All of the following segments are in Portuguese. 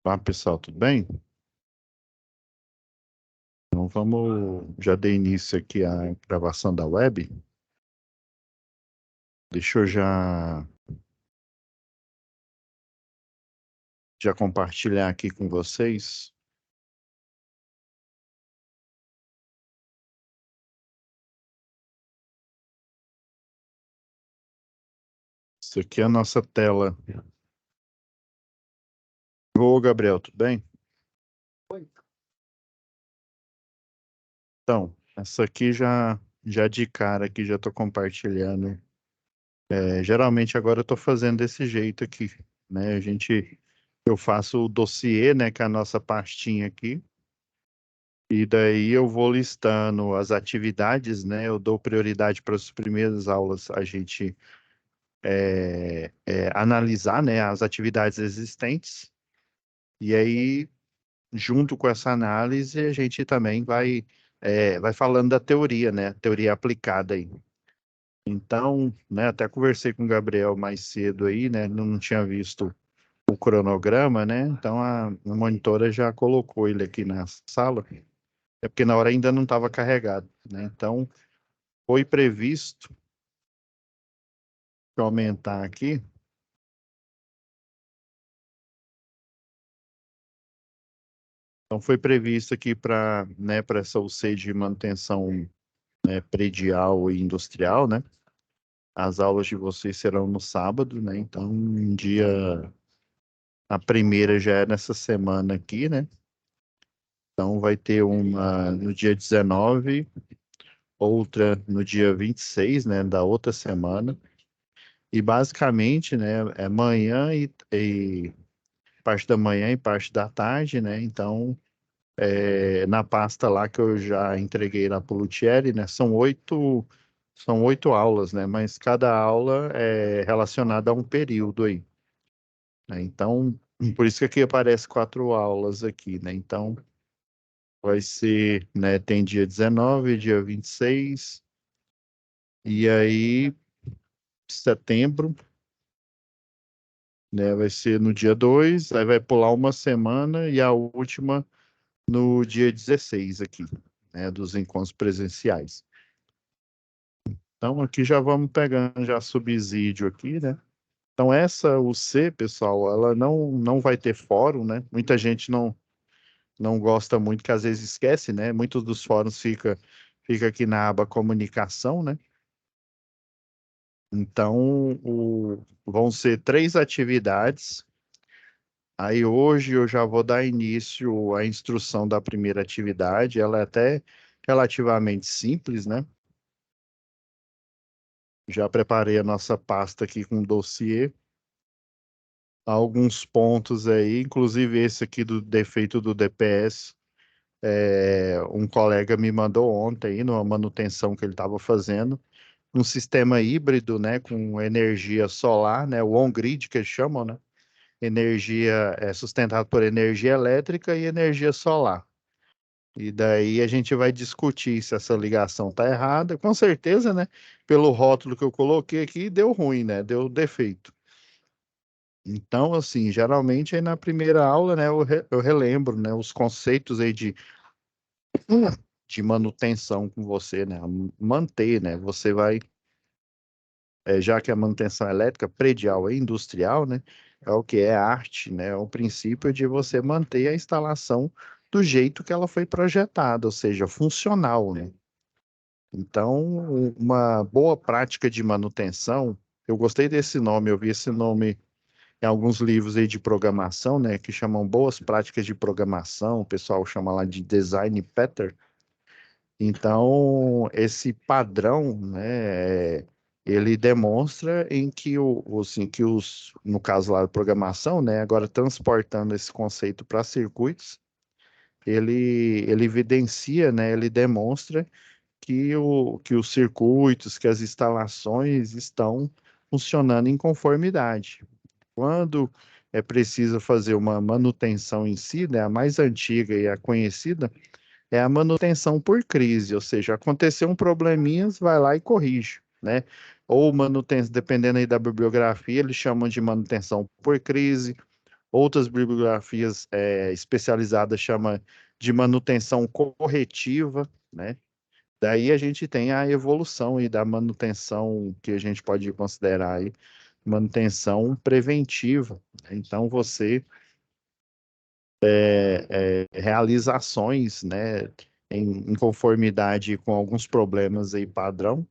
Olá, pessoal, tudo bem? Então já dei início aqui à gravação da web. Deixa eu já compartilhar aqui com vocês. Isso aqui é a nossa tela. Ô, Gabriel, tudo bem? Então, essa aqui já de cara aqui, já estou compartilhando. Geralmente agora eu estou fazendo desse jeito aqui, né? Eu faço o dossiê, né, que é a nossa pastinha aqui. E daí eu vou listando as atividades, né? Eu dou prioridade para as primeiras aulas, a gente analisar, né, as atividades existentes. E aí, junto com essa análise, a gente também vai falando da teoria, né? Teoria aplicada aí. Então, né, até conversei com o Gabriel mais cedo aí, né? Não tinha visto o cronograma, né? Então a monitora já colocou ele aqui na sala. É porque na hora ainda não estava carregado, né? Então, foi previsto, para aumentar aqui, então foi previsto aqui para, né, para essa UC de manutenção, né, predial e industrial, né? As aulas de vocês serão no sábado, né? Então, a primeira já é nessa semana aqui, né? Então, vai ter uma no dia 19, outra no dia 26, né, da outra semana. E basicamente, né, é manhã e parte da manhã e parte da tarde, né? Então, na pasta lá que eu já entreguei lá para o Luthieri, né? São oito aulas, né? Mas cada aula é relacionada a um período aí, né? Então, por isso que aqui aparece 4 aulas aqui, né? Então, vai ser, né? Tem dia 19, dia 26, e aí, setembro, né? Vai ser no dia 2, aí vai pular uma semana e a última no dia 16 aqui, né? Dos encontros presenciais. Então, aqui já vamos pegando já subsídio aqui, né? Então, essa UC, pessoal, ela não vai ter fórum, né? Muita gente não gosta muito, que às vezes esquece, né? Muitos dos fóruns fica aqui na aba comunicação, né? Então, vão ser 3 atividades. Aí hoje eu já vou dar início à instrução da primeira atividade. Ela é até relativamente simples, né? Já preparei a nossa pasta aqui com dossiê. Alguns pontos aí, inclusive esse aqui do defeito do DPS. Um colega me mandou ontem, numa manutenção que ele estava fazendo, um sistema híbrido, né, com energia solar, né, o on-grid que eles chamam, né, energia sustentado por energia elétrica e energia solar. E daí a gente vai discutir se essa ligação está errada. Com certeza, né, pelo rótulo que eu coloquei aqui, deu ruim, né, deu defeito. Então, assim, geralmente aí na primeira aula, né, eu relembro, né, os conceitos aí de manutenção com você, né? Manter, né? Você vai, já que a manutenção elétrica predial e industrial, né? É o que é arte, né? É o princípio de você manter a instalação do jeito que ela foi projetada, ou seja, funcional, né? Então, uma boa prática de manutenção, eu gostei desse nome, eu vi esse nome em alguns livros aí de programação, né? Que chamam boas práticas de programação, o pessoal chama lá de design pattern. Então, esse padrão, né, ele demonstra em que assim, que no caso lá da programação, né, agora transportando esse conceito para circuitos, ele evidencia, né, ele demonstra que os circuitos, que as instalações estão funcionando em conformidade. Quando é preciso fazer uma manutenção em si, né, a mais antiga e a conhecida, é a manutenção por crise, ou seja, aconteceu um probleminha, você vai lá e corrige, né? Ou manutenção, dependendo aí da bibliografia, eles chamam de manutenção por crise, outras bibliografias especializadas chama de manutenção corretiva, né? Daí a gente tem a evolução aí da manutenção que a gente pode considerar aí manutenção preventiva. Então você realiza ações, né, em conformidade com alguns problemas aí padrão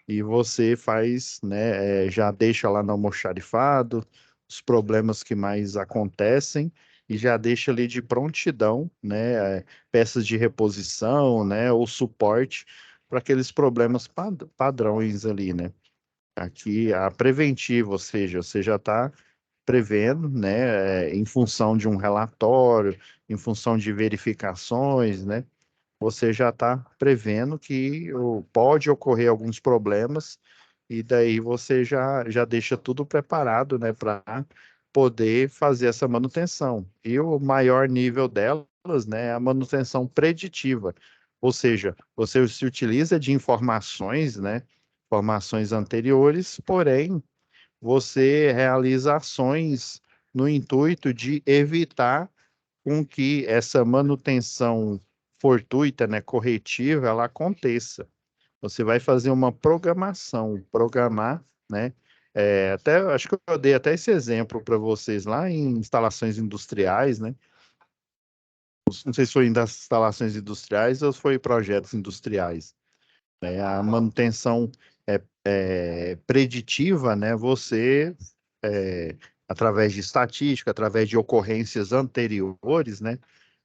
e você faz, né, já deixa lá no almoxarifado os problemas que mais acontecem e já deixa ali de prontidão, né, peças de reposição, né, ou suporte para aqueles problemas padrões ali, né. Aqui a preventiva, ou seja, você já está prevendo, né, em função de um relatório, em função de verificações, né, você já está prevendo que pode ocorrer alguns problemas e daí você já deixa tudo preparado, né, para poder fazer essa manutenção. E o maior nível delas, né, é a manutenção preditiva, ou seja, você se utiliza de informações, né, informações anteriores, porém você realiza ações no intuito de evitar com que essa manutenção fortuita, né, corretiva, ela aconteça. Você vai fazer uma programação, programar, né? Até acho que eu dei até esse exemplo para vocês lá em instalações industriais, né? Não sei se foi em das instalações industriais ou se foi projetos industriais. A manutenção preditiva, né? Você através de estatística, através de ocorrências anteriores, né?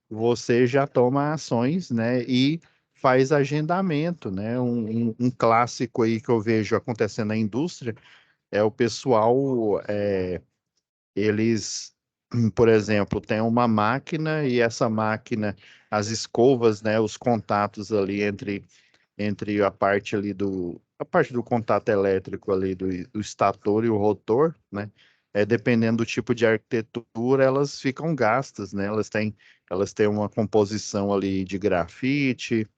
Você já toma ações, né? E faz agendamento, né? Um clássico aí que eu vejo acontecendo na indústria é o pessoal, eles, por exemplo, tem uma máquina e essa máquina, as escovas, né? Os contatos ali entre a parte do contato elétrico ali do estator e o rotor, né? Dependendo do tipo de arquitetura, elas ficam gastas, né? Elas têm uma composição ali de grafite,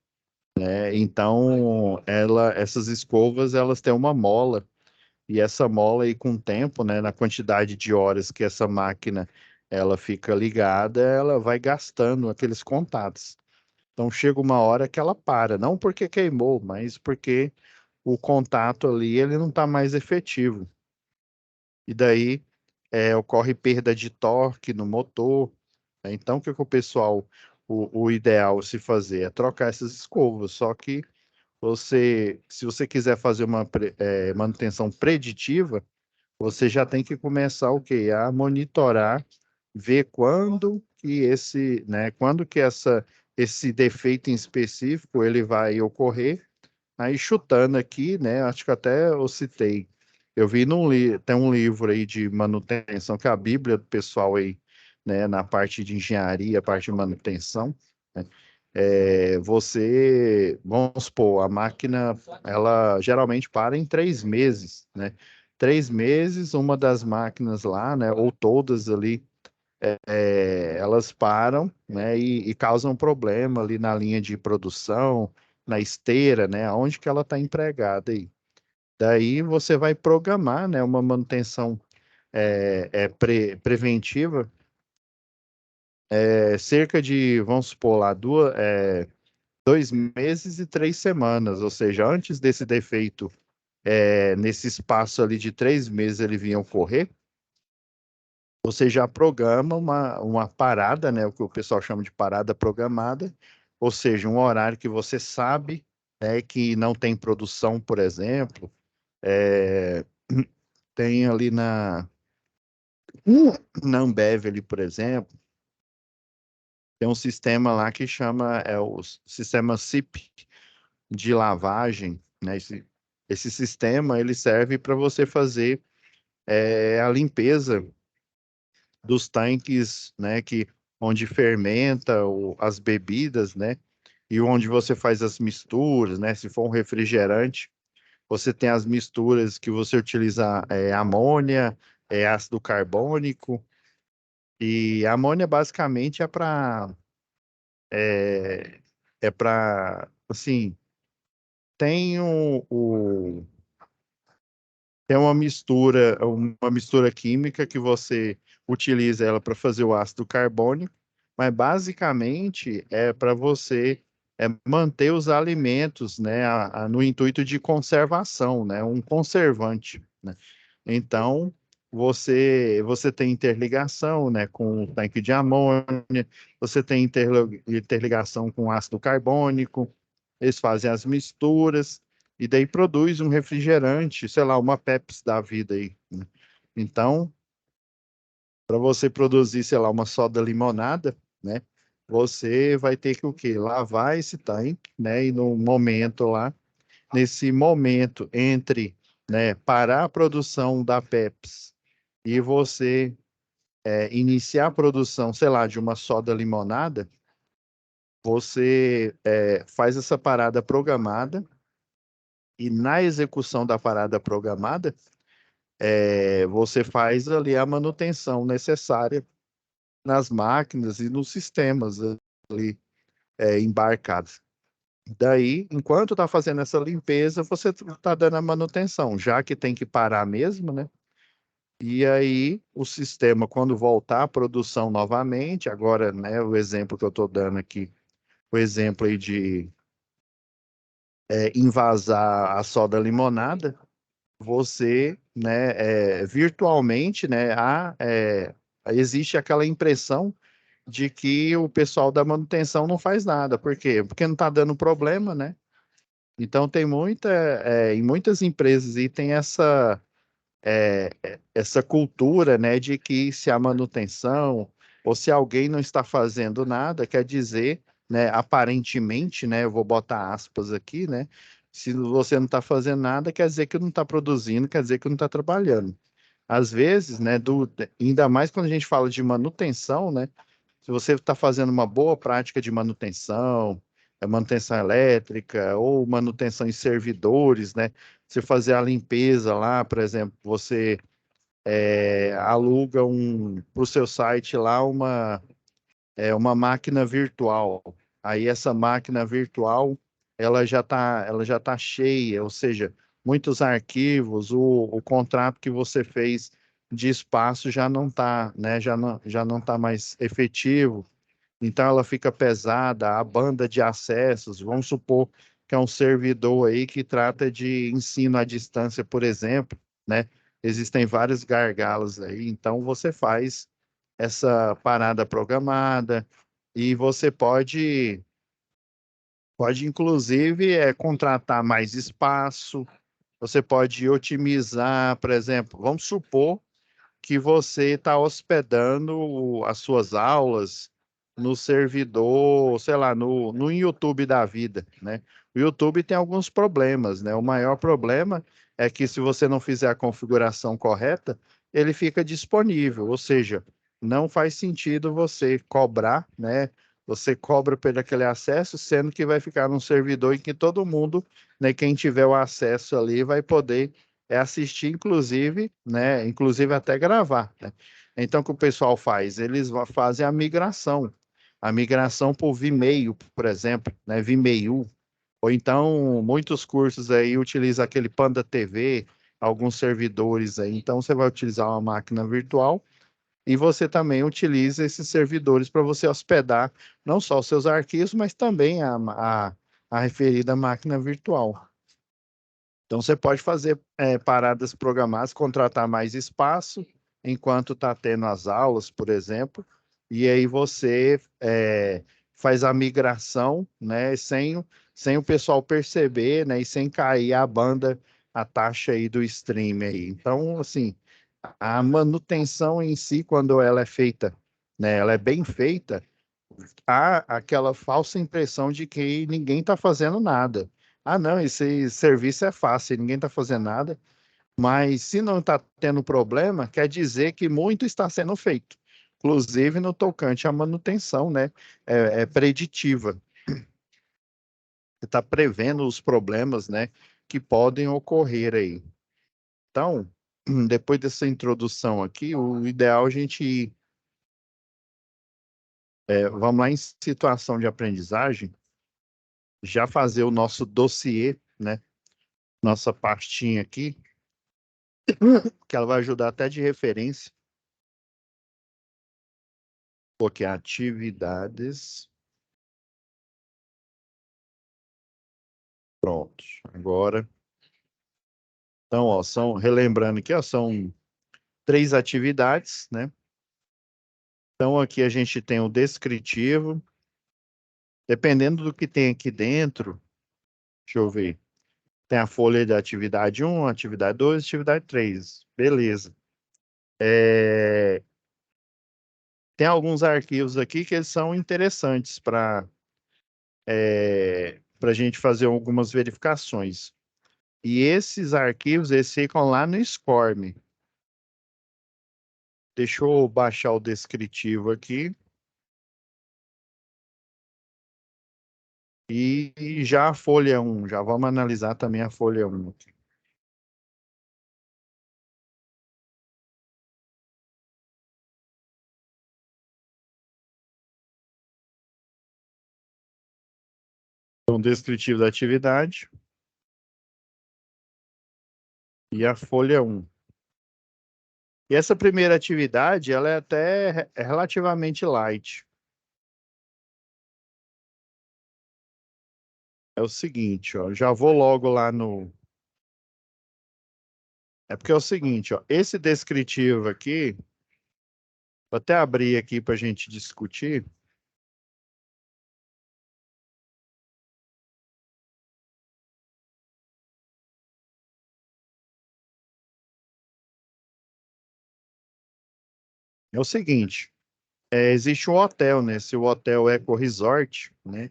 né? Então, essas escovas, elas têm uma mola, e essa mola aí com o tempo, né? Na quantidade de horas que essa máquina ela fica ligada, ela vai gastando aqueles contatos. Então chega uma hora que ela para, não porque queimou, mas porque o contato ali ele não está mais efetivo. E daí ocorre perda de torque no motor, né? Então o que que o pessoal, o ideal se fazer é trocar essas escovas. Só que se você quiser fazer uma manutenção preditiva, você já tem que começar o quê? A monitorar, ver quando que esse defeito em específico ele vai ocorrer. Aí chutando aqui, né? Acho que até eu citei. Eu vi tem um livro aí de manutenção, que é a Bíblia do pessoal aí, né? Na parte de engenharia, parte de manutenção, né? Vamos supor, a máquina, ela geralmente para em 3 meses, né? 3 meses, uma das máquinas lá, né? Ou todas ali, elas param, né, e causam problema ali na linha de produção, na esteira, né, aonde que ela está empregada aí. Daí você vai programar, né, uma manutenção preventiva, cerca de, vamos supor lá, 2 meses e 3 semanas, ou seja, antes desse defeito, nesse espaço ali de 3 meses ele vinha ocorrer, você já programa uma parada, né, o que o pessoal chama de parada programada, ou seja, um horário que você sabe, né, que não tem produção, por exemplo, é, tem ali na Ambev ali, por exemplo, tem um sistema lá que chama o sistema SIP de lavagem, né? Esse sistema ele serve para você fazer a limpeza dos tanques, né, onde fermenta as bebidas, né, e onde você faz as misturas, né, se for um refrigerante, você tem as misturas que você utiliza amônia, ácido carbônico, e a amônia basicamente é, assim, tem tem uma mistura química que você utiliza ela para fazer o ácido carbônico, mas basicamente é para você manter os alimentos, né, no intuito de conservação, né, um conservante, né? Então, você tem interligação, né, com o tanque de amônia, você tem interligação com ácido carbônico, eles fazem as misturas e daí produz um refrigerante, sei lá, uma Pepsi da vida aí, né? Então, para você produzir, sei lá, uma soda limonada, né, você vai ter que o quê? Lavar esse tanque, né, e no momento lá, nesse momento entre, né, parar a produção da Pepsi e você iniciar a produção, sei lá, de uma soda limonada, você faz essa parada programada e na execução da parada programada, você faz ali a manutenção necessária nas máquinas e nos sistemas ali embarcados. Daí, enquanto está fazendo essa limpeza, você está dando a manutenção, já que tem que parar mesmo, né? E aí, o sistema, quando voltar à produção novamente, agora, né, o exemplo que eu estou dando aqui, o exemplo aí de envasar a soda limonada, você, né, virtualmente, né, existe aquela impressão de que o pessoal da manutenção não faz nada. Por quê? Porque não está dando problema, né? Então tem em muitas empresas e tem essa cultura, né, de que se a manutenção ou se alguém não está fazendo nada, quer dizer, né, aparentemente, né, eu vou botar aspas aqui, né, se você não está fazendo nada, quer dizer que não está produzindo, quer dizer que não está trabalhando. Às vezes, né, ainda mais quando a gente fala de manutenção, né, se você está fazendo uma boa prática de manutenção, manutenção elétrica ou manutenção em servidores, né? Você fazer a limpeza lá, por exemplo, você aluga para o seu site lá uma máquina virtual. Aí essa máquina virtual ela já tá cheia, ou seja, muitos arquivos, o contrato que você fez de espaço já não está, né? Já não tá mais efetivo. Então ela fica pesada, a banda de acessos, vamos supor que é um servidor aí que trata de ensino à distância, por exemplo, né? Existem vários gargalos aí, então você faz essa parada programada e você pode inclusive contratar mais espaço, você pode otimizar, por exemplo, vamos supor que você está hospedando as suas aulas no servidor, sei lá, no YouTube da vida, né? O YouTube tem alguns problemas, né? O maior problema é que se você não fizer a configuração correta, ele fica disponível, ou seja, não faz sentido você cobrar, né? Você cobra por aquele acesso, sendo que vai ficar num servidor em que todo mundo, né, quem tiver o acesso ali vai poder assistir, inclusive, né? Inclusive até gravar, né? Então, o que o pessoal faz? Eles fazem a migração por Vimeo, por exemplo, né? Vimeo. Ou então, muitos cursos aí utilizam aquele Panda TV, alguns servidores aí. Então, você vai utilizar uma máquina virtual e você também utiliza esses servidores para você hospedar não só os seus arquivos, mas também a referida máquina virtual. Então, você pode fazer paradas programadas, contratar mais espaço enquanto está tendo as aulas, por exemplo, e aí você faz a migração, né, sem o pessoal perceber, né, e sem cair a banda, a taxa aí do stream aí. Então, assim, a manutenção em si, quando ela é feita, né, ela é bem feita, há aquela falsa impressão de que ninguém está fazendo nada. Ah, não, esse serviço é fácil, ninguém está fazendo nada. Mas se não está tendo problema, quer dizer que muito está sendo feito, inclusive no tocante à manutenção, né? É preditiva. Você está prevendo os problemas, né, que podem ocorrer aí. Então, depois dessa introdução aqui, o ideal é a gente ir, vamos lá em situação de aprendizagem, já fazer o nosso dossiê, né? Nossa pastinha aqui, que ela vai ajudar até de referência, porque atividades, pronto. Agora, então, ó, relembrando aqui, ó, são 3 atividades, né? Então, aqui a gente tem o descritivo, dependendo do que tem aqui dentro, deixa eu ver, tem a folha da atividade 1, atividade 2, atividade 3, beleza. Tem alguns arquivos aqui que eles são interessantes para a gente fazer algumas verificações. E esses arquivos, eles ficam lá no SCORM. Deixa eu baixar o descritivo aqui. E já a folha 1, já vamos analisar também a folha 1 aqui. Então, descritivo da atividade e a folha 1. E essa primeira atividade, ela é até relativamente light. É o seguinte, ó, já vou logo lá no... É porque é o seguinte, ó, esse descritivo aqui, vou até abrir aqui para a gente discutir. É o seguinte, existe um hotel, né? Esse hotel Eco Resort, né?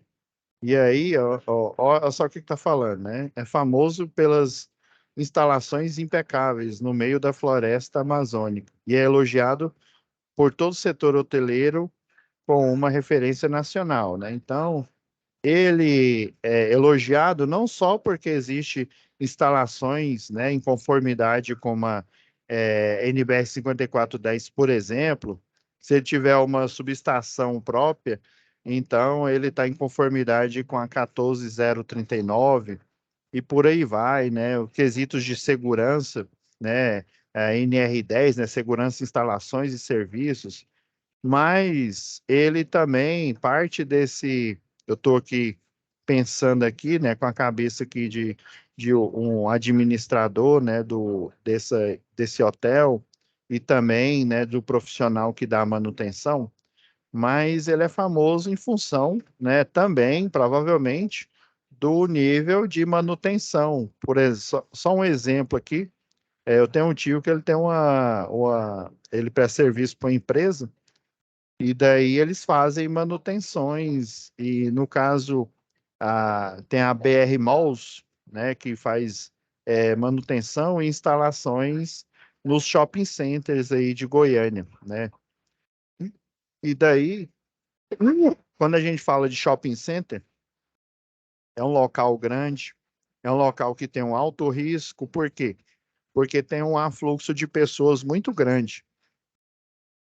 E aí, ó só o que está falando, né? É famoso pelas instalações impecáveis no meio da floresta amazônica e é elogiado por todo o setor hoteleiro com uma referência nacional, né? Então, ele é elogiado não só porque existe instalações, né, em conformidade com uma NBR 5410, por exemplo, se ele tiver uma subestação própria, então ele está em conformidade com a 14039 e por aí vai, né? Os quesitos de segurança, né? A NR10, né? Segurança, instalações e serviços, mas ele também, parte desse, eu estou aqui pensando aqui, né, com a cabeça aqui de um administrador, né, desse hotel e também, né, do profissional que dá a manutenção, mas ele é famoso em função, né, também, provavelmente, do nível de manutenção. Por exemplo, só um exemplo aqui, eu tenho um tio que ele tem ele presta serviço para uma empresa, e daí eles fazem manutenções, e no caso, tem a BR Malls, né, que faz manutenção e instalações nos shopping centers aí de Goiânia, né? E daí, quando a gente fala de shopping center, é um local grande, é um local que tem um alto risco, por quê? Porque tem um afluxo de pessoas muito grande.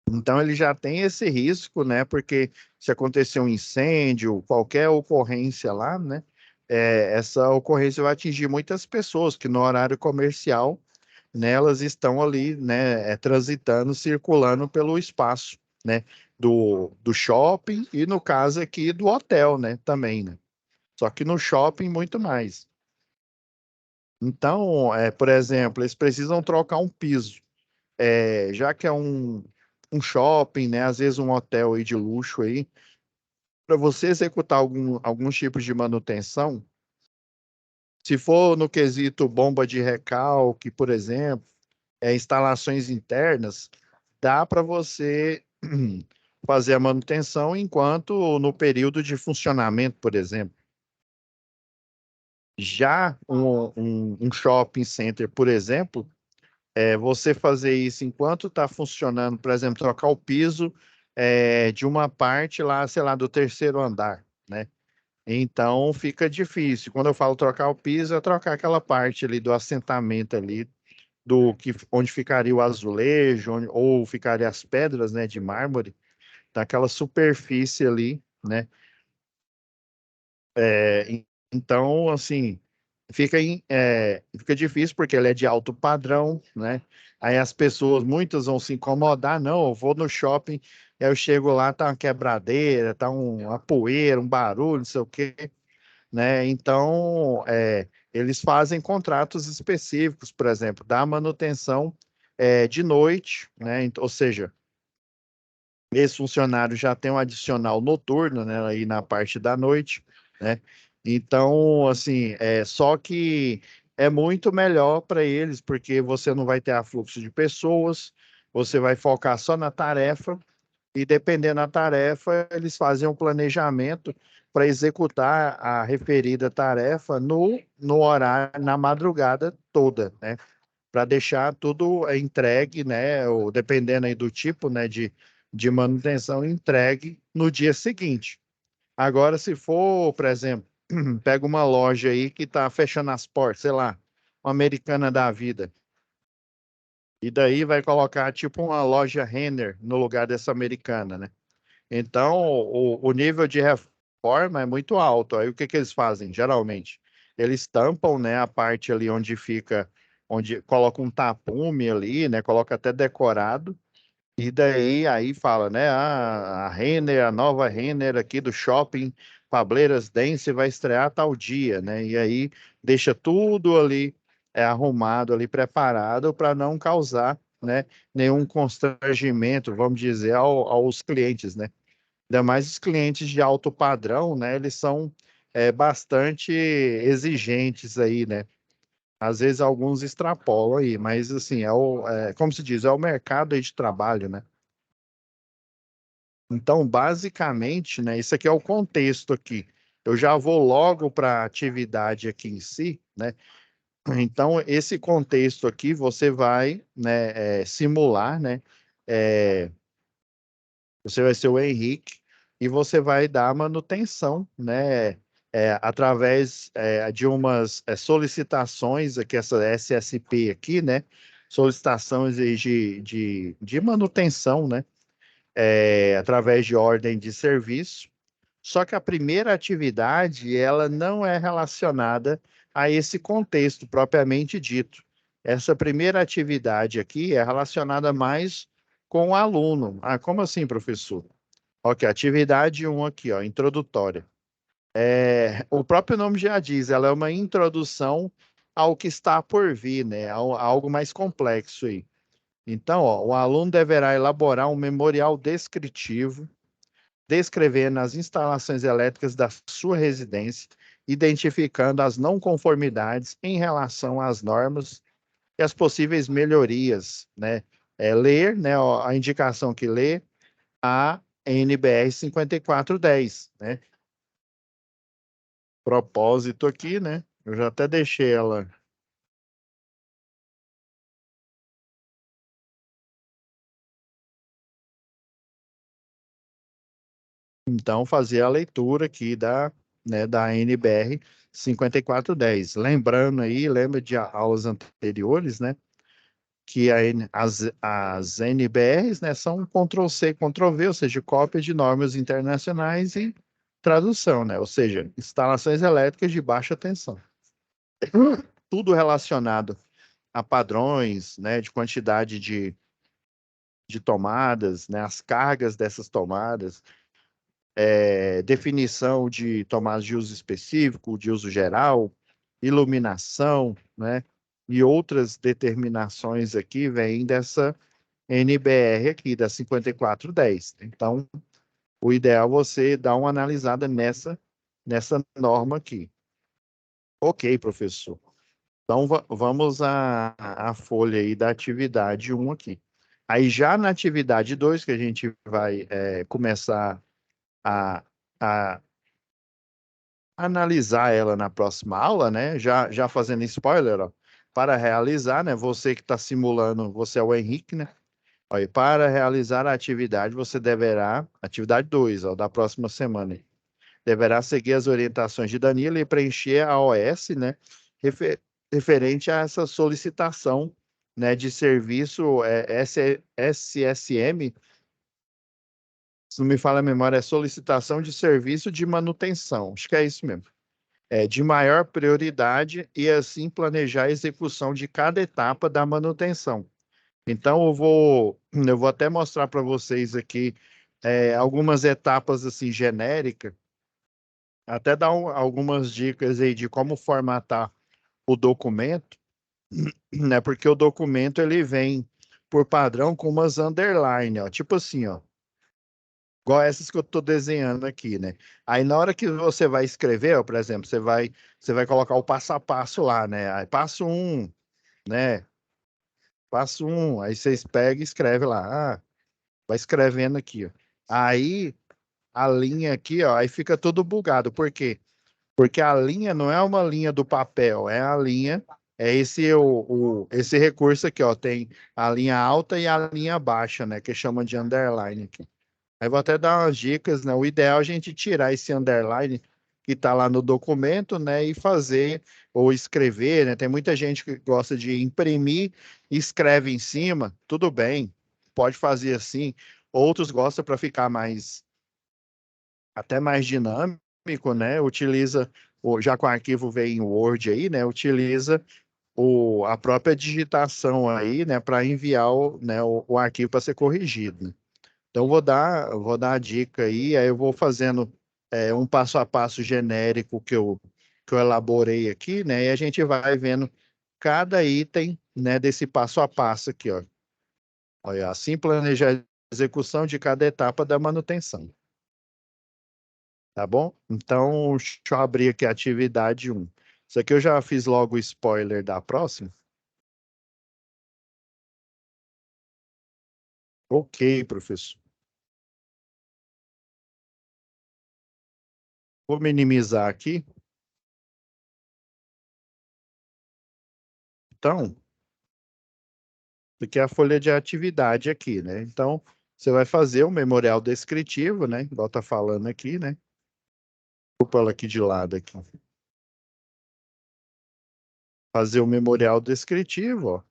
Então ele já tem esse risco, né? Porque se acontecer um incêndio, qualquer ocorrência lá, né? Essa ocorrência vai atingir muitas pessoas que no horário comercial, né, elas estão ali, né, transitando, circulando pelo espaço, né, do shopping e no caso aqui do hotel, né, também, né? Só que no shopping muito mais. Então, por exemplo, eles precisam trocar um piso. Já que é um shopping, né? Às vezes um hotel aí de luxo aí, para você executar alguns tipos de manutenção, se for no quesito bomba de recalque, por exemplo, instalações internas, dá para você fazer a manutenção enquanto no período de funcionamento, por exemplo. Já um shopping center, por exemplo, você fazer isso enquanto está funcionando, por exemplo, trocar o piso de uma parte lá, sei lá, do terceiro andar, né? Então fica difícil. Quando eu falo trocar o piso, é trocar aquela parte ali do assentamento ali, onde ficaria o azulejo, ou ficaria as pedras, né, de mármore, daquela superfície ali, né? Então, assim. fica difícil porque ele é de alto padrão, né? Aí as pessoas, muitas vão se incomodar, não, eu vou no shopping, aí eu chego lá, tá uma quebradeira, tá uma poeira, um barulho, não sei o quê, né? Então, eles fazem contratos específicos, por exemplo, da manutenção de noite, né? Ou seja, esse funcionário já tem um adicional noturno, né, aí na parte da noite, né? Então, assim, só que é muito melhor para eles, porque você não vai ter afluxo de pessoas, você vai focar só na tarefa, e dependendo da tarefa, eles fazem um planejamento para executar a referida tarefa no horário, na madrugada toda, né? Para deixar tudo entregue, né? Ou dependendo aí do tipo, né, de manutenção, entregue no dia seguinte. Agora, se for, por exemplo, pega uma loja aí que está fechando as portas, sei lá, uma Americana da vida, e daí vai colocar tipo uma loja Renner no lugar dessa Americana, né? Então, o nível de reforma é muito alto. Aí o que que eles fazem, geralmente? Eles tampam, né, a parte ali onde fica, onde coloca um tapume ali, né, coloca até decorado, e daí aí fala, né, a Renner, a nova Renner aqui do shopping Fableiras Dance vai estrear tal dia, né? E aí deixa tudo ali arrumado ali, preparado para não causar, né, nenhum constrangimento, vamos dizer, aos clientes, né? Ainda mais os clientes de alto padrão, né? Eles são bastante exigentes aí, né? Às vezes alguns extrapolam aí, mas assim, como se diz, é o mercado aí de trabalho, né? Então, basicamente, né, isso aqui é o contexto aqui. Eu já vou logo para a atividade aqui em si, né? Então, esse contexto aqui você vai, né, simular, né? É, Você vai ser o Henrique e você vai dar manutenção, né? Através de umas solicitações, aqui, essa SSP aqui, né? Solicitações aí de manutenção, né? Através de ordem de serviço. Só que a primeira atividade, ela não é relacionada a esse contexto propriamente dito. Essa primeira atividade aqui é relacionada mais com o aluno. Ah, como assim, professor? Ok, atividade um aqui, ó, introdutória. O próprio nome já diz, ela é uma introdução ao que está por vir, né? Algo mais complexo aí. Então, ó, o aluno deverá elaborar um memorial descritivo, descrevendo as instalações elétricas da sua residência, identificando as não conformidades em relação às normas e as possíveis melhorias, né? Ler, né, ó, a indicação que lê, a NBR 5410, né? Propósito aqui, né? Eu já até deixei ela. Então, fazer a leitura aqui da NBR 5410. Lembrando aí, lembra de aulas anteriores, né? Que as NBRs, né, são Ctrl+C, Ctrl+V, ou seja, cópia de normas internacionais e tradução, né? Ou seja, instalações elétricas de baixa tensão. Tudo relacionado a padrões, né, de quantidade de tomadas, né, as cargas dessas tomadas, definição de tomadas de uso específico, de uso geral, iluminação, né, e outras determinações aqui vêm dessa NBR aqui, da 5410. Então, o ideal é você dar uma analisada nessa norma aqui. Ok, professor. Então, vamos à folha aí da atividade um aqui. Aí, já na atividade 2 que a gente vai começar a, a analisar ela na próxima aula, né? Já fazendo spoiler, ó, para realizar, né? Você que está simulando, você é o Henrique, né? Olha, para realizar a atividade, você deverá, atividade 2, ó, da próxima semana, deverá seguir as orientações de Danilo e preencher a OS, né, referente a essa solicitação, né, de serviço SSM, se não me falha a memória, é solicitação de serviço de manutenção. Acho que é isso mesmo. de maior prioridade e assim planejar a execução de cada etapa da manutenção. Então, eu vou até mostrar para vocês aqui algumas etapas assim genéricas, até dar algumas dicas aí de como formatar o documento, né? Porque o documento ele vem por padrão com umas underline, ó, tipo assim, ó, igual essas que eu estou desenhando aqui, né? Aí na hora que você vai escrever, ó, por exemplo, você vai colocar o passo a passo lá, né? Aí passo um, né? Passo um, aí vocês pegam e escreve lá, vai escrevendo aqui, ó. Aí a linha aqui, ó, aí fica tudo bugado. Por quê? Porque a linha não é uma linha do papel, é a linha, é esse recurso aqui, ó, tem a linha alta e a linha baixa, né, que chama de underline aqui. Aí vou até dar umas dicas, né? O ideal é a gente tirar esse underline que está lá no documento, né, e fazer ou escrever, né? Tem muita gente que gosta de imprimir e escreve em cima, tudo bem, pode fazer assim. Outros gostam para ficar mais até mais dinâmico, né? Utiliza, já com o arquivo vem em Word aí, né? Utiliza a própria digitação aí, né? Para enviar o arquivo para ser corrigido, né? Então, eu vou dar a dica aí eu vou fazendo um passo a passo genérico que eu elaborei aqui, né? E a gente vai vendo cada item, né, desse passo a passo aqui, ó. Olha, assim planejar a execução de cada etapa da manutenção. Tá bom? Então, deixa eu abrir aqui a atividade um. Isso aqui eu já fiz logo o spoiler da próxima. Ok, professor. Vou minimizar aqui. Então, aqui é a folha de atividade aqui, né? Então, você vai fazer o memorial descritivo, né? Igual tá falando aqui, né? Vou pôr ela aqui de lado aqui. Fazer o memorial descritivo, ó,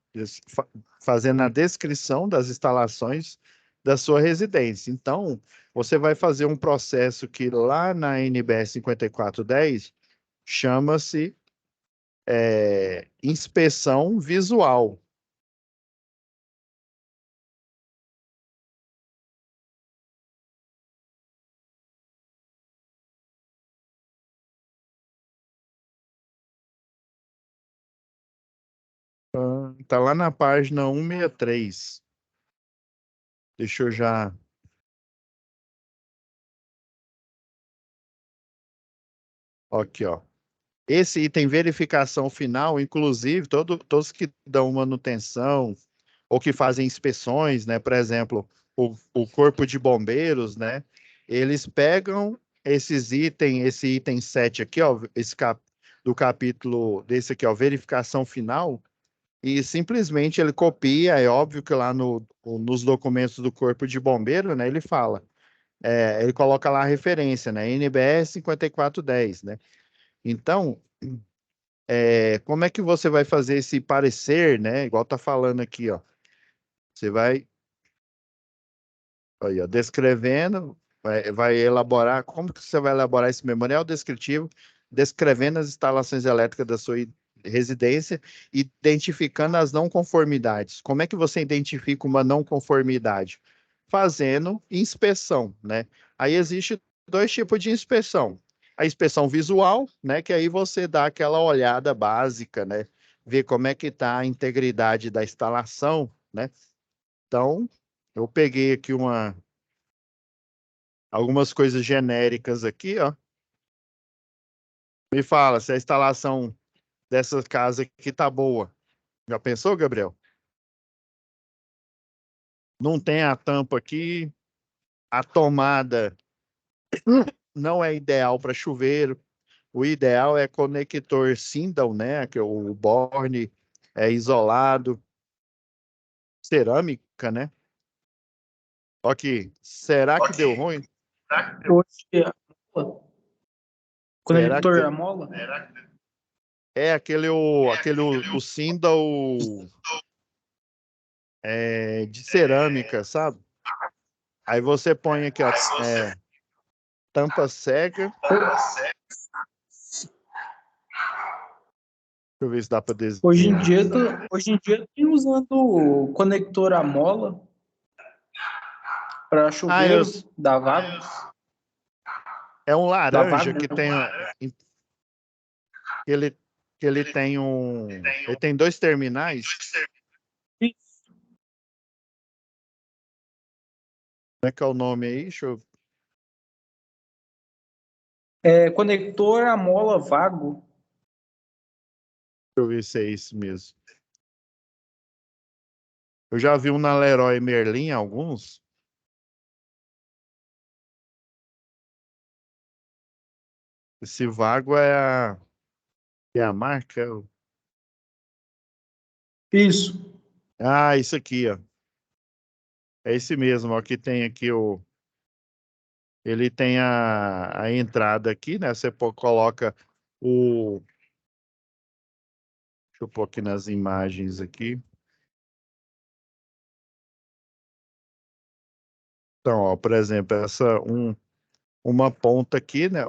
fazendo a descrição das instalações da sua residência. Então, você vai fazer um processo que lá na NBS 5410 chama-se inspeção visual. Está lá na página 163. Deixa eu já. Aqui, ó. Esse item verificação final, inclusive, todos que dão manutenção ou que fazem inspeções, né? Por exemplo, o Corpo de Bombeiros, né? Eles pegam esse item 7 aqui, ó, do capítulo desse aqui, ó, verificação final, e simplesmente ele copia, é óbvio que lá nos documentos do Corpo de Bombeiro, né? Ele fala, ele coloca lá a referência, né? NBS 5410, né? Então, como é que você vai fazer esse parecer, né? Igual tá falando aqui, ó. Você vai, aí, ó, descrevendo, vai elaborar, como que você vai elaborar esse memorial descritivo, descrevendo as instalações elétricas da sua residência, identificando as não conformidades. Como é que você identifica uma não conformidade? Fazendo inspeção, né? Aí existe dois tipos de inspeção. A inspeção visual, né? Que aí você dá aquela olhada básica, né? Ver como é que está a integridade da instalação, né? Então, eu peguei aqui algumas coisas genéricas aqui, ó. Me fala se a instalação dessa casa aqui tá boa. Já pensou, Gabriel? Não tem a tampa aqui, a tomada não é ideal para chuveiro. O ideal é conector Sindel, né? Que o borne é isolado, cerâmica, né? Ok, será que deu ruim? Hoje, Será que conector deu? a mola? É aquele o Sindel de cerâmica, sabe? Aí você põe aqui, ó, tampa cega. eu ver se dá para desenhar. Hoje em dia tem usando o conector a mola para chuveiro da Vagos. É um Da laranja Vagos, que não. tem ele que ele tem ele tem 2 terminais. Como é que é o nome aí? É conector a mola Vago. Deixa eu ver se é isso mesmo. Eu já vi um na Leroy Merlin, alguns. Esse Vago é a marca? Isso. Ah, isso aqui, ó. É esse mesmo, ó, que tem aqui ele tem a entrada aqui, né? Você coloca o... Deixa eu pôr aqui nas imagens aqui. Então, ó, por exemplo, uma ponta aqui, né?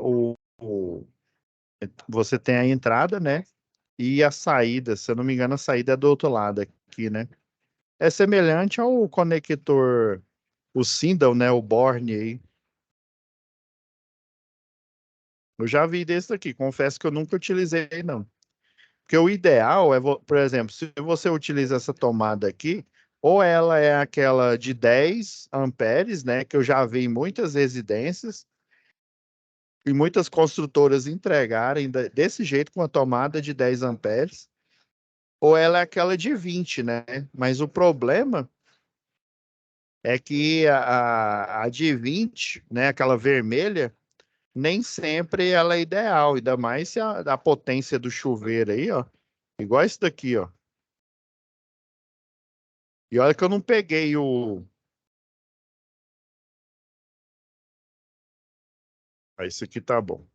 Você tem a entrada, né? E a saída, se eu não me engano, a saída é do outro lado aqui, né? É semelhante ao conector, o Sindel, né? O Borne aí. Eu já vi desse aqui, confesso que eu nunca utilizei, não. Porque o ideal é, por exemplo, se você utiliza essa tomada aqui, ou ela é aquela de 10 amperes, né? Que eu já vi em muitas residências, e muitas construtoras entregarem desse jeito, com a tomada de 10 amperes, ou ela é aquela de 20, né? Mas o problema é que a de 20, né, aquela vermelha, nem sempre ela é ideal, ainda mais se a potência do chuveiro aí, ó, igual esse daqui, ó. E olha que eu não peguei Ah, esse aqui tá bom.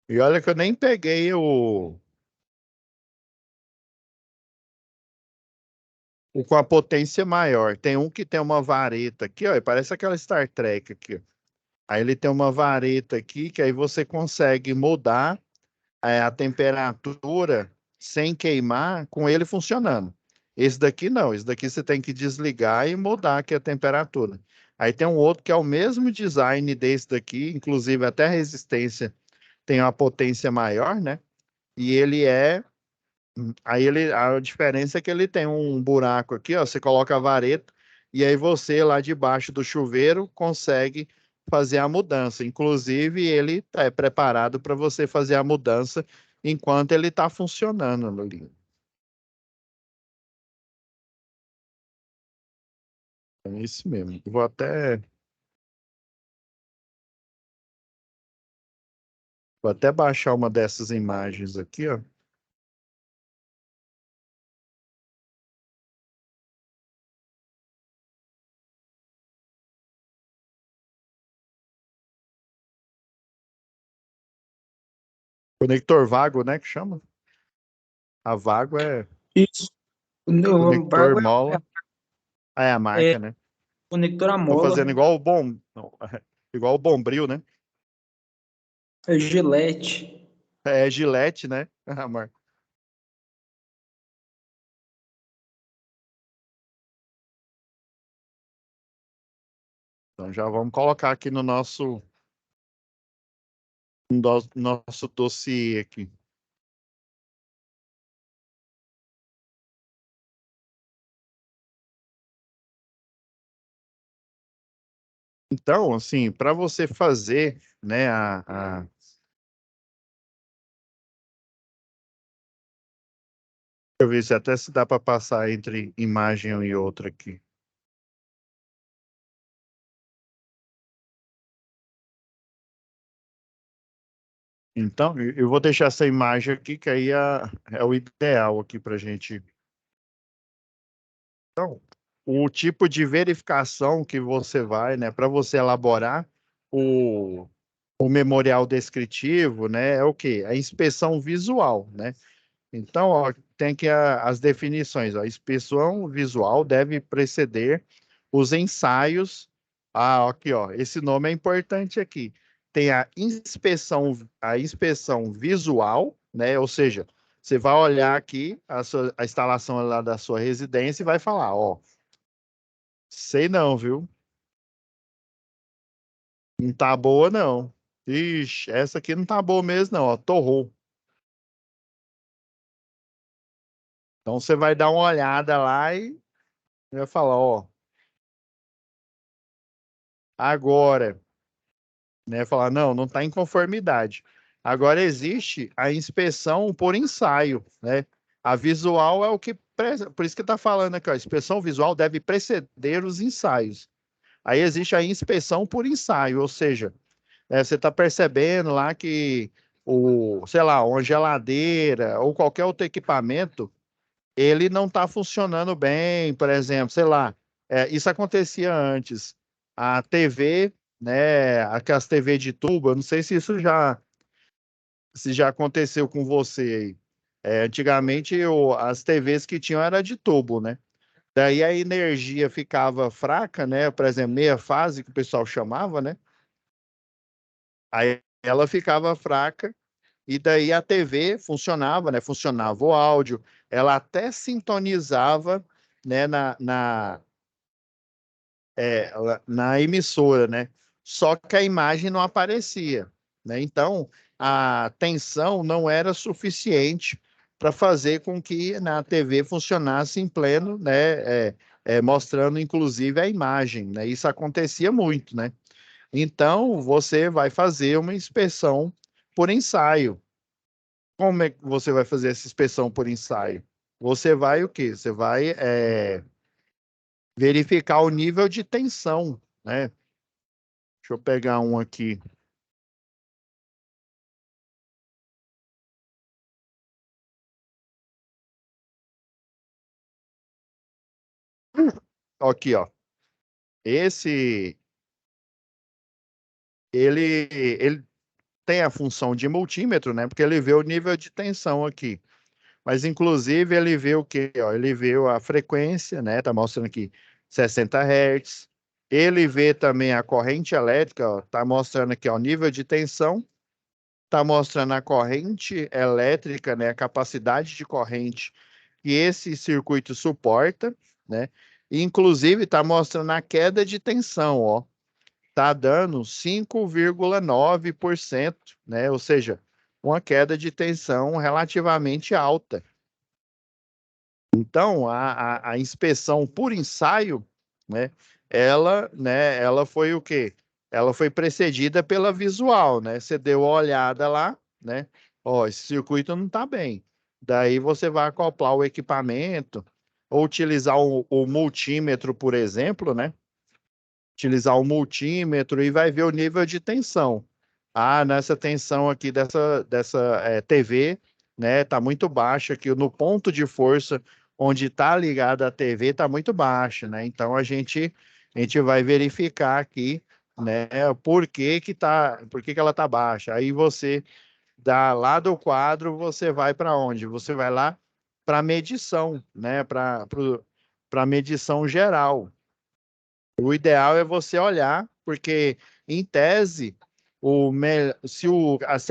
E olha que eu nem peguei o com a potência maior. Tem um que tem uma vareta aqui, ó, e parece aquela Star Trek aqui, ó. Aí ele tem uma vareta aqui que aí você consegue mudar a temperatura sem queimar com ele funcionando. Esse daqui não, esse daqui você tem que desligar e mudar aqui a temperatura. Aí tem um outro que é o mesmo design desse daqui, inclusive até a resistência tem uma potência maior, né? E ele é Aí a diferença é que ele tem um buraco aqui, ó, você coloca a vareta e aí você lá debaixo do chuveiro consegue fazer a mudança. Inclusive, ele é preparado para você fazer a mudança enquanto ele está funcionando ali. É isso mesmo. Vou até baixar uma dessas imagens aqui, ó. Conector vago, né, que chama? A vago é Isso. O conector Vago mola. Ah, é a é marca, né? conector a Tô mola. fazendo igual o bom, não, igual o Bombril, né? É Gillette. É Gillette, né? Ah, Marco. Então já vamos colocar aqui no nosso dossiê aqui. Então, assim, para você fazer, né, deixa eu ver se até se dá para passar entre imagem e outra aqui. Então, eu vou deixar essa imagem aqui, que aí é o ideal aqui para gente. Então, o tipo de verificação que você vai, né, para você elaborar o memorial descritivo, né, é o quê? A inspeção visual, né? Então, ó, tem que as definições. Ó, a inspeção visual deve preceder os ensaios. Ah, aqui, ó, esse nome é importante aqui. Tem a inspeção visual né? Ou seja, você vai olhar aqui a instalação lá da sua residência e vai falar, ó, sei não, viu? Não tá boa, não. Ixi, essa aqui não tá boa mesmo, não, ó, torrou. Então você vai dar uma olhada lá e vai falar, ó, agora, né? Falar, não, não está em conformidade. Agora existe a inspeção por ensaio, né? A visual é o que, por isso que está falando aqui, ó, a inspeção visual deve preceder os ensaios. Aí existe a inspeção por ensaio, ou seja, você está percebendo lá que sei lá, uma geladeira ou qualquer outro equipamento, ele não está funcionando bem, por exemplo, sei lá, isso acontecia antes. A TV, né, aquelas TV de tubo, eu não sei se isso se já aconteceu com você aí. Antigamente, as TVs que tinham era de tubo, né? Daí a energia ficava fraca, né? Por exemplo, meia fase, que o pessoal chamava, né? Aí ela ficava fraca e daí a TV funcionava, né? Funcionava o áudio, ela até sintonizava, né, na emissora, né? Só que a imagem não aparecia, né? Então, a tensão não era suficiente para fazer com que na TV funcionasse em pleno, né? Mostrando inclusive a imagem, né? Isso acontecia muito, né? Então, você vai fazer uma inspeção por ensaio. Como é que você vai fazer essa inspeção por ensaio? Você vai o quê? Você vai verificar o nível de tensão, né? Deixa eu pegar um aqui. Aqui, ó. Esse, ele tem a função de multímetro, né? Porque ele vê o nível de tensão aqui. Mas, inclusive, ele vê o quê? Ó, ele vê a frequência, né? Tá mostrando aqui 60 Hz. Ele vê também a corrente elétrica, ó. Tá mostrando aqui, ó, o nível de tensão. Tá mostrando a corrente elétrica, né? A capacidade de corrente que esse circuito suporta, né? E, inclusive, está mostrando a queda de tensão, ó. Está dando 5,9%, né? Ou seja, uma queda de tensão relativamente alta. Então, a inspeção por ensaio, ela foi o quê? Ela foi precedida pela visual, né? Você deu uma olhada lá, né? Ó, esse circuito não está bem. Daí você vai acoplar o equipamento, ou utilizar o multímetro, por exemplo, né? Utilizar o multímetro e vai ver o nível de tensão. Ah, nessa tensão aqui dessa TV, né, tá muito baixa aqui no ponto de força onde está ligada a TV tá muito baixa, né? Então a gente vai verificar aqui, né, por que que ela tá baixa. Aí você dá lá do quadro, você vai para onde? Você vai lá para medição, né, para medição geral. O ideal é você olhar, porque, em tese, se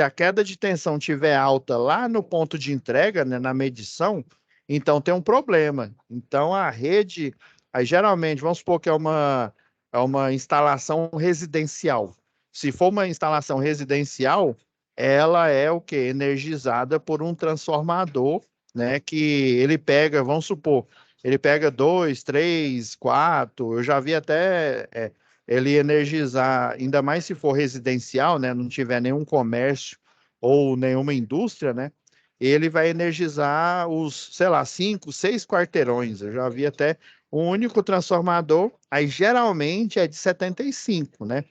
a queda de tensão tiver alta lá no ponto de entrega, né, na medição, então tem um problema. Então, a rede, aí, geralmente, vamos supor que é uma instalação residencial. Se for uma instalação residencial, ela é o quê? Energizada por um transformador, né, que ele pega, vamos supor, ele pega dois, três, quatro. Eu já vi até ele energizar, ainda mais se for residencial, né? Não tiver nenhum comércio ou nenhuma indústria, né? Ele vai energizar os, sei lá, cinco, seis quarteirões. Eu já vi até um único transformador. Aí geralmente é de 75, né?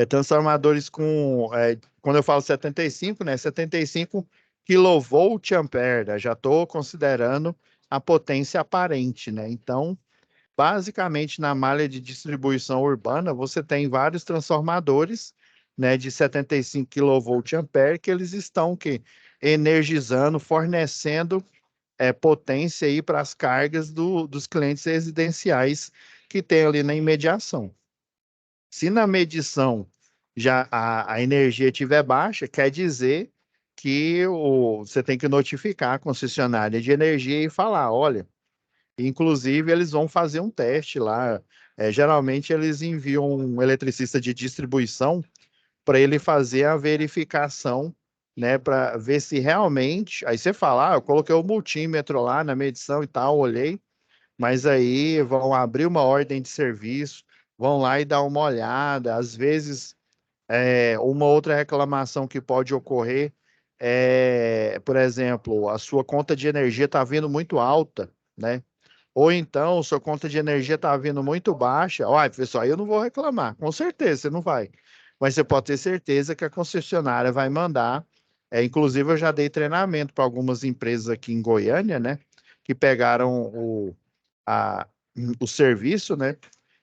Transformadores quando eu falo 75, né? 75 kilovolt ampere, né? Já estou considerando a potência aparente, né? Então, basicamente, na malha de distribuição urbana, você tem vários transformadores, né, de 75 kilovolt ampere que eles estão energizando, fornecendo potência aí para as cargas dos clientes residenciais que tem ali na imediação. Se na medição já a energia estiver baixa, quer dizer que você tem que notificar a concessionária de energia e falar, olha, inclusive eles vão fazer um teste lá. Geralmente eles enviam um eletricista de distribuição para ele fazer a verificação, né, para ver se realmente. Aí você fala, eu coloquei o multímetro lá na medição e tal, olhei, mas aí vão abrir uma ordem de serviço, vão lá e dar uma olhada. Às vezes, uma outra reclamação que pode ocorrer por exemplo, a sua conta de energia está vindo muito alta, né? Ou então, sua conta de energia está vindo muito baixa. Olha, pessoal, eu não vou reclamar, com certeza você não vai. Mas você pode ter certeza que a concessionária vai mandar. Inclusive, eu já dei treinamento para algumas empresas aqui em Goiânia, né? Que pegaram a, o serviço, né?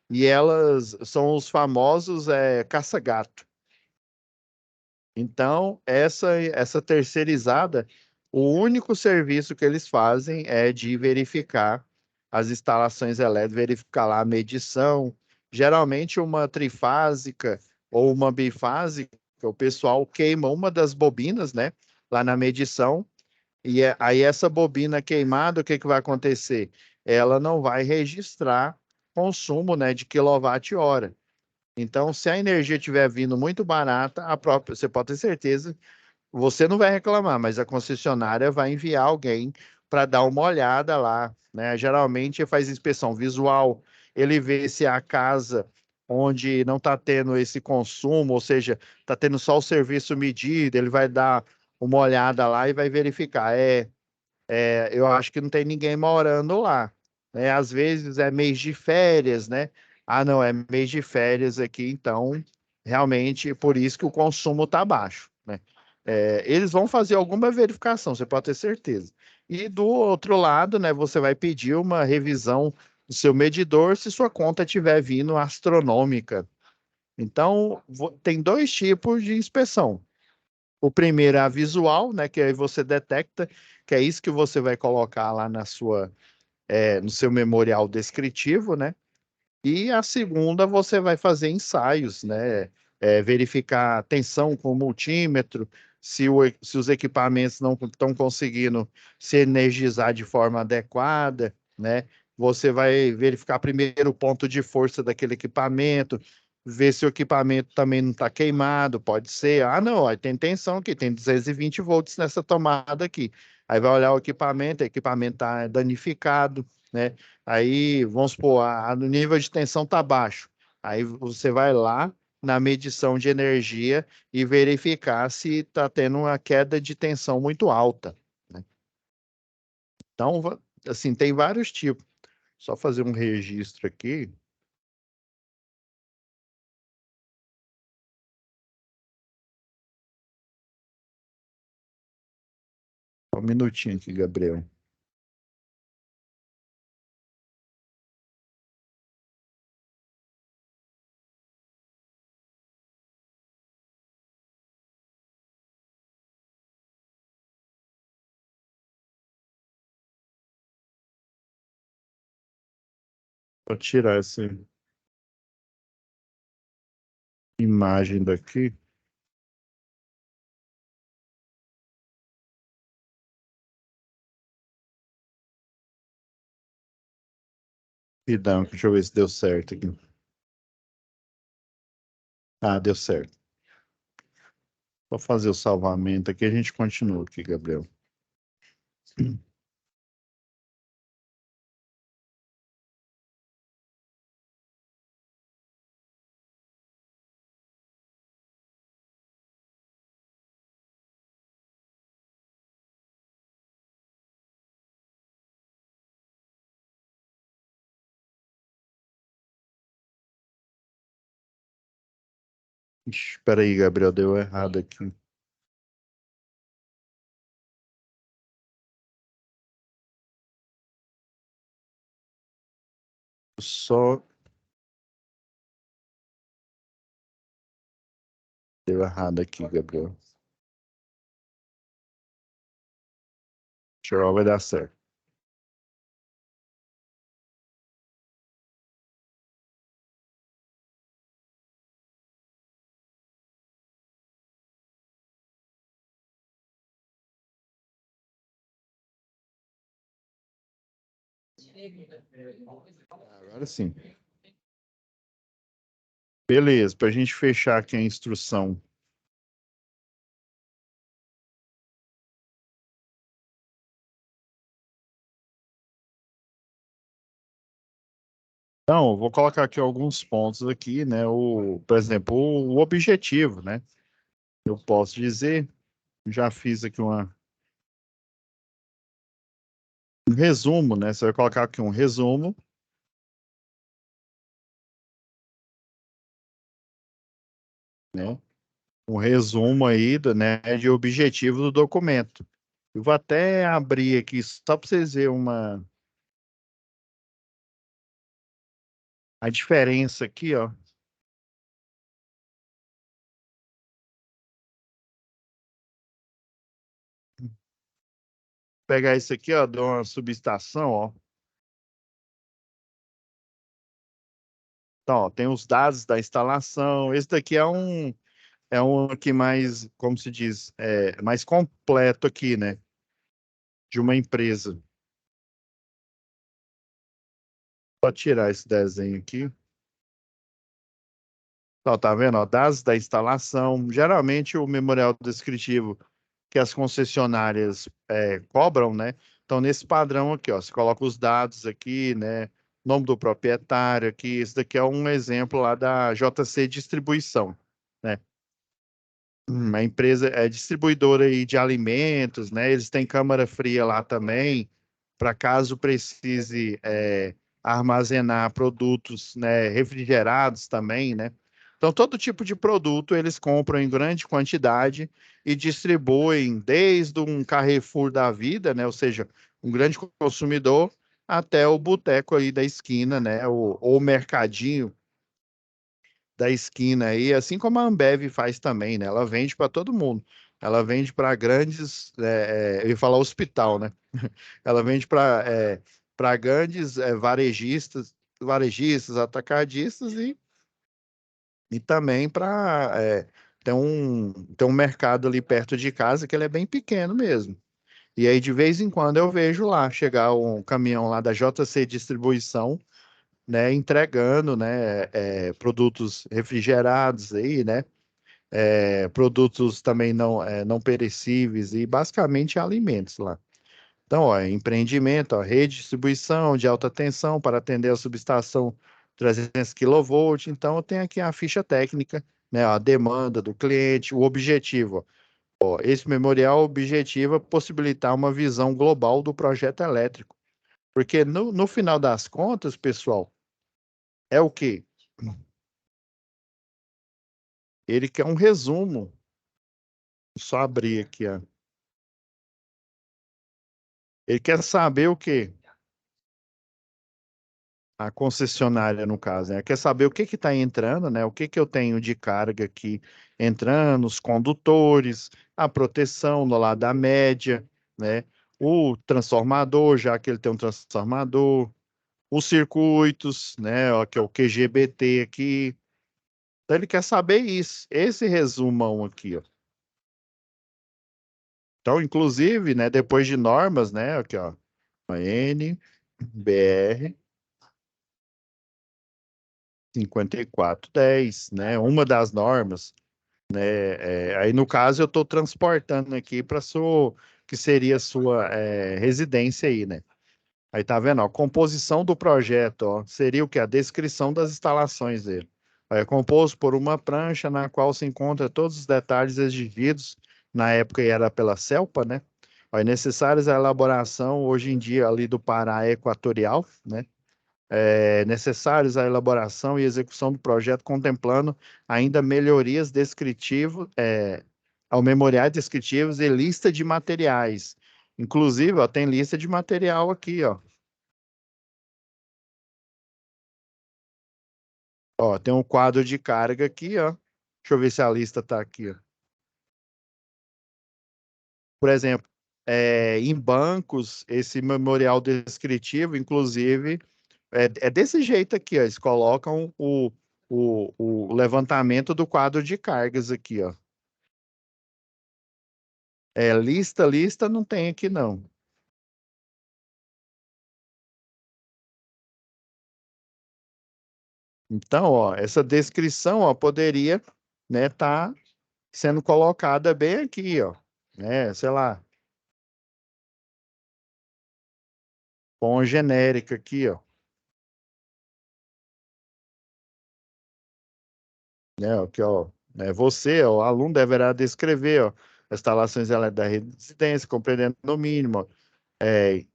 E elas são os famosos caça-gato. Então, essa terceirizada, o único serviço que eles fazem é de verificar as instalações elétricas, verificar lá a medição. Geralmente, uma trifásica ou uma bifásica, o pessoal queima uma das bobinas, né, lá na medição, e aí essa bobina queimada, o que que vai acontecer? Ela não vai registrar consumo, né, de quilowatt-hora. Então, se a energia estiver vindo muito barata, você pode ter certeza, você não vai reclamar, mas a concessionária vai enviar alguém para dar uma olhada lá, né? Geralmente faz inspeção visual, ele vê se a casa onde não está tendo esse consumo, ou seja, está tendo só o serviço medido, ele vai dar uma olhada lá e vai verificar. Eu acho que não tem ninguém morando lá, né? Às vezes é mês de férias, né? Ah, não, é mês de férias aqui, então realmente por isso que o consumo está baixo, né? Eles vão fazer alguma verificação, você pode ter certeza. E do outro lado, né, você vai pedir uma revisão do seu medidor se sua conta estiver vindo astronômica. Então, tem dois tipos de inspeção. O primeiro é a visual, né? Que aí você detecta que é isso que você vai colocar lá no seu memorial descritivo, né? E a segunda você vai fazer ensaios, né? Verificar a tensão com o multímetro, se os equipamentos não estão conseguindo se energizar de forma adequada, né? Você vai verificar primeiro o ponto de força daquele equipamento, ver se o equipamento também não está queimado, pode ser. Ah, não, aí tem tensão aqui, tem 220 volts nessa tomada aqui. Aí vai olhar o equipamento está danificado, né? Aí, vamos supor, o nível de tensão está baixo. Aí você vai lá na medição de energia e verificar se está tendo uma queda de tensão muito alta, né? Então, assim, tem vários tipos. Só fazer um registro aqui. Só um minutinho aqui, Gabriel. Vou tirar essa imagem daqui. E dá, deixa eu ver se deu certo aqui. Ah, deu certo. Vou fazer o salvamento aqui, a gente continua aqui, Gabriel. Espera aí, Gabriel, deu errado aqui. Só deu errado aqui, Gabriel. Tchau, vai dar certo. Agora sim. Beleza, para a gente fechar aqui a instrução. Então, eu vou colocar aqui alguns pontos aqui, né? Por exemplo, o objetivo, né? Eu posso dizer, já fiz aqui um resumo, né? Você vai colocar aqui um resumo, né? Um resumo aí, né, de objetivo do documento. Eu vou até abrir aqui só para vocês verem a diferença aqui, ó. Pegar isso aqui, ó, de uma subestação, ó. Então, ó, tem os dados da instalação. Esse daqui é um aqui mais, como se diz, mais completo aqui, né? De uma empresa. Só tirar esse desenho aqui. Então, tá vendo? Ó, dados da instalação. Geralmente o memorial descritivo que as concessionárias cobram, né? Então, nesse padrão aqui, ó, você coloca os dados aqui, né? Nome do proprietário aqui. Esse daqui é um exemplo lá da JC Distribuição, né? Uma empresa distribuidora aí de alimentos, né? Eles têm câmara fria lá também, para caso precise armazenar produtos, né, refrigerados também, né? Então, todo tipo de produto eles compram em grande quantidade e distribuem desde um Carrefour da vida, né? Ou seja, um grande consumidor, até o boteco aí da esquina, né? Ou o mercadinho da esquina aí, assim como a Ambev faz também, né? Ela vende para todo mundo. Ela vende para grandes, eu ia falar hospital, né? Ela vende para grandes varejistas, atacadistas e também para tem um mercado ali perto de casa que ele é bem pequeno mesmo. E aí de vez em quando eu vejo lá chegar um caminhão lá da JC Distribuição, né, entregando, né, produtos refrigerados aí, né, produtos também não perecíveis e basicamente alimentos lá. Então, ó, empreendimento, ó, rede de distribuição de alta tensão para atender a subestação 300 kV. Então, eu tenho aqui a ficha técnica, né, a demanda do cliente, o objetivo. Ó, esse memorial objetiva possibilitar uma visão global do projeto elétrico. Porque no final das contas, pessoal, é o quê? Ele quer um resumo. Só abrir aqui, ó. Ele quer saber o quê? A concessionária, no caso, né? Quer saber o que que está entrando, né? O que que eu tenho de carga aqui entrando, os condutores, a proteção no lado da média, né? O transformador, já que ele tem um transformador, os circuitos, né? Ó, que é o QGBT aqui. Então ele quer saber isso, esse resumão aqui, ó. Então, inclusive, né? Depois de normas, né? Aqui, ó. NBR 5410, né? Uma das normas, né? Aí no caso eu estou transportando aqui para sua, que seria a sua residência aí, né? Aí tá vendo, ó, composição do projeto, ó, seria o que? A descrição das instalações dele. Aí é composto por uma prancha na qual se encontra todos os detalhes exigidos, na época era pela CELPA, né? Aí necessários a elaboração, hoje em dia, ali do Pará Equatorial, né? Necessários à elaboração e execução do projeto, contemplando ainda melhorias ao memoriais descritivos e lista de materiais. Inclusive, ó, tem lista de material aqui, ó. Ó, tem um quadro de carga aqui, ó. Deixa eu ver se a lista está aqui, ó. Por exemplo, em bancos, esse memorial descritivo, inclusive, é desse jeito aqui, ó. Eles colocam o levantamento do quadro de cargas aqui, ó. Lista não tem aqui, não. Então, ó, essa descrição, ó, poderia, né, tá sendo colocada bem aqui, ó, né, sei lá, com a genérica aqui, ó, né, aqui, ó, né, você, ó, o aluno deverá descrever, ó, as instalações da residência, compreendendo no mínimo,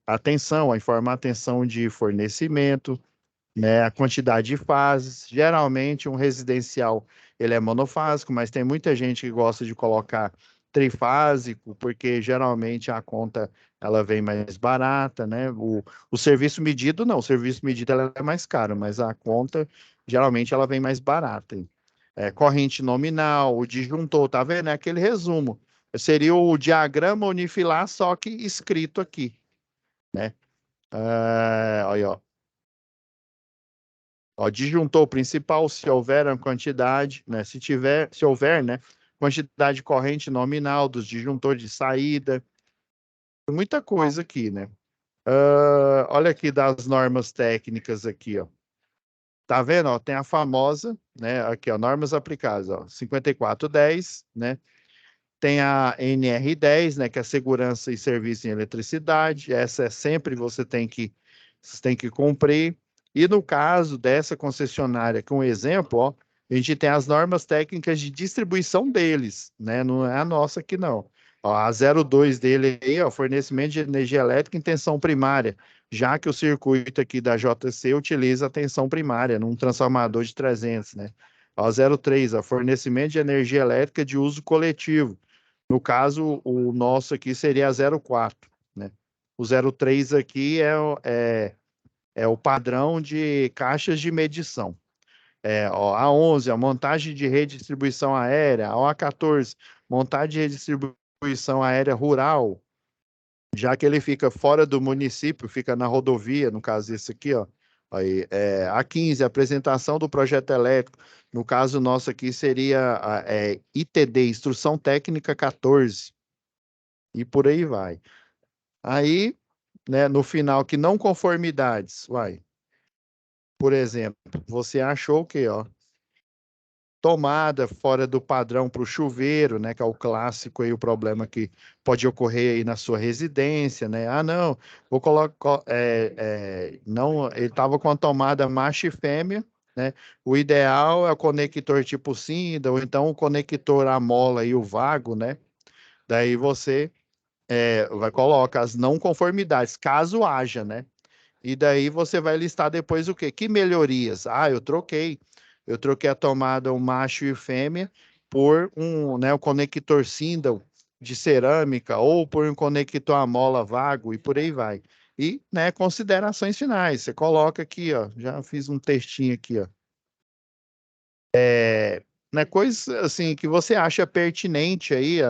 atenção, a informar atenção de fornecimento, né, a quantidade de fases. Geralmente, um residencial ele é monofásico, mas tem muita gente que gosta de colocar trifásico, porque geralmente a conta ela vem mais barata, né? O serviço medido, não, o serviço medido ela é mais caro, mas a conta geralmente ela vem mais barata. Corrente nominal, o disjuntor, tá vendo? É aquele resumo. Seria o diagrama unifilar, só que escrito aqui, né? Olha, ó. Ó, disjuntor principal, se houver uma quantidade, né? Se houver, né? Quantidade corrente nominal dos disjuntores de saída, muita coisa aqui, né? Olha aqui das normas técnicas aqui, ó. Tá vendo? Ó, tem a famosa, né? Aqui, ó, normas aplicadas, ó, 5410, né? Tem a NR10, né, que é segurança e serviço em eletricidade. Essa é sempre você tem que cumprir. E no caso dessa concessionária, que é um exemplo, ó, a gente tem as normas técnicas de distribuição deles, né? Não é a nossa aqui, não. Ó, a 02 dele aí, ó, fornecimento de energia elétrica em tensão primária, já que o circuito aqui da JC utiliza a tensão primária num transformador de 300, né? Ó, 03, ó, fornecimento de energia elétrica de uso coletivo. No caso, o nosso aqui seria a 04, né? O 03 aqui é o padrão de caixas de medição. Ó, a 11, a montagem de rede de distribuição aérea. A 14, montagem de rede de distribuição aérea rural, já que ele fica fora do município, fica na rodovia, no caso esse aqui, ó. Aí, a 15, apresentação do projeto elétrico. No caso nosso aqui seria ITD, Instrução Técnica 14, e por aí vai. Aí, né, no final, que não conformidades, uai, por exemplo, você achou o quê, ó? Tomada fora do padrão para o chuveiro, né, que é o clássico aí, o problema que pode ocorrer aí na sua residência, né? Ah, não, vou colocar, não, ele estava com a tomada macho e fêmea, né? O ideal é o conector tipo cinda, ou então o conector a mola e o vago, né? Daí você vai colocar as não conformidades, caso haja, né? E daí você vai listar depois o quê? Que melhorias? Ah, eu troquei. Eu troquei a tomada um macho e fêmea por um conector Sindel de cerâmica ou por um conector Amola vago e por aí vai. E, né, considerações finais. Você coloca aqui, ó, já fiz um textinho aqui, ó. Né, coisas assim que você acha pertinente aí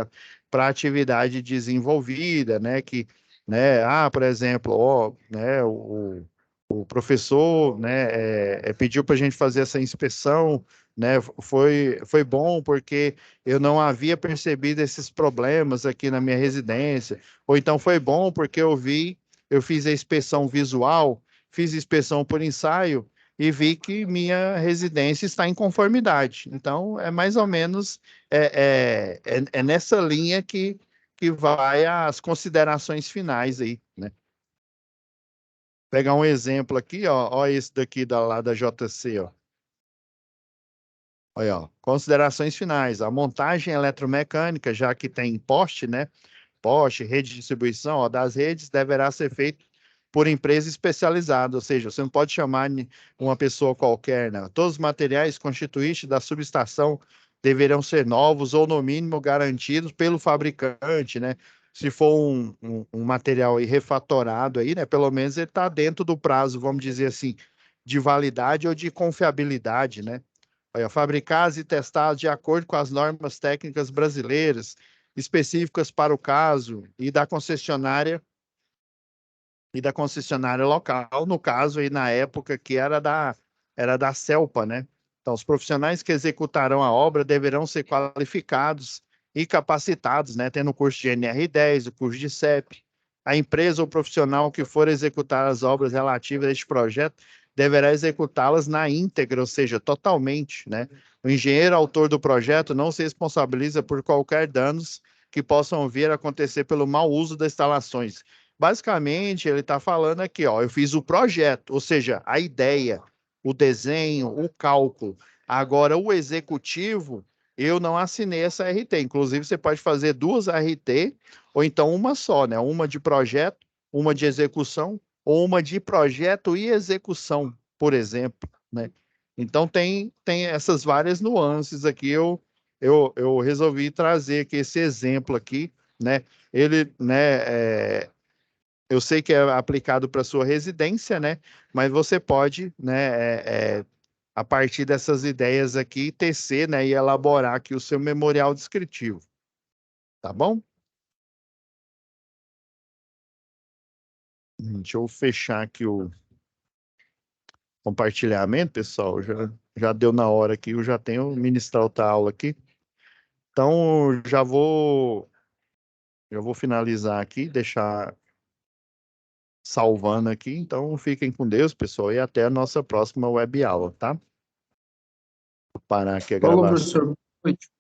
para a atividade desenvolvida, né, que, né, por exemplo, ó, né, o professor, né, pediu para a gente fazer essa inspeção, né, foi bom porque eu não havia percebido esses problemas aqui na minha residência, ou então foi bom porque eu fiz a inspeção visual, fiz inspeção por ensaio, e vi que minha residência está em conformidade. Então, é mais ou menos nessa linha que vai as considerações finais aí, né? Pegar um exemplo aqui, ó esse daqui lá da JC, ó. Olha, ó, considerações finais. A montagem eletromecânica, já que tem poste, né? Poste, rede de distribuição, ó, das redes deverá ser feito por empresa especializada, ou seja, você não pode chamar uma pessoa qualquer, né? Todos os materiais constituintes da subestação deverão ser novos ou, no mínimo, garantidos pelo fabricante, né? Se for um material aí refatorado aí, né? Pelo menos ele está dentro do prazo, vamos dizer assim, de validade ou de confiabilidade, né? Olha, fabricados e testados de acordo com as normas técnicas brasileiras, específicas para o caso e da concessionária local, no caso aí na época que era da Celpa, né? Então, os profissionais que executarão a obra deverão ser qualificados e capacitados, né? Tendo o curso de NR10, o curso de CEP. A empresa ou profissional que for executar as obras relativas a este projeto deverá executá-las na íntegra, ou seja, totalmente, né? O engenheiro autor do projeto não se responsabiliza por qualquer danos que possam vir a acontecer pelo mau uso das instalações. Basicamente, ele está falando aqui, ó, eu fiz o projeto, ou seja, a ideia, o desenho, o cálculo. Agora, o executivo, eu não assinei essa RT. Inclusive, você pode fazer duas RT, ou então uma só, né? Uma de projeto, uma de execução, ou uma de projeto e execução, por exemplo, né? Então, tem essas várias nuances aqui. Eu resolvi trazer aqui esse exemplo aqui, né? Ele, né, eu sei que é aplicado para sua residência, né? Mas você pode, né, a partir dessas ideias aqui, tecer, né, e elaborar aqui o seu memorial descritivo, tá bom? Deixa eu fechar aqui o compartilhamento, pessoal. Já deu na hora aqui, eu já tenho ministrar outra aula aqui. Então, já vou finalizar aqui, deixar salvando aqui. Então, fiquem com Deus, pessoal, e até a nossa próxima web aula, tá? Vou parar aqui a Falou, gravação. professor. Boa noite.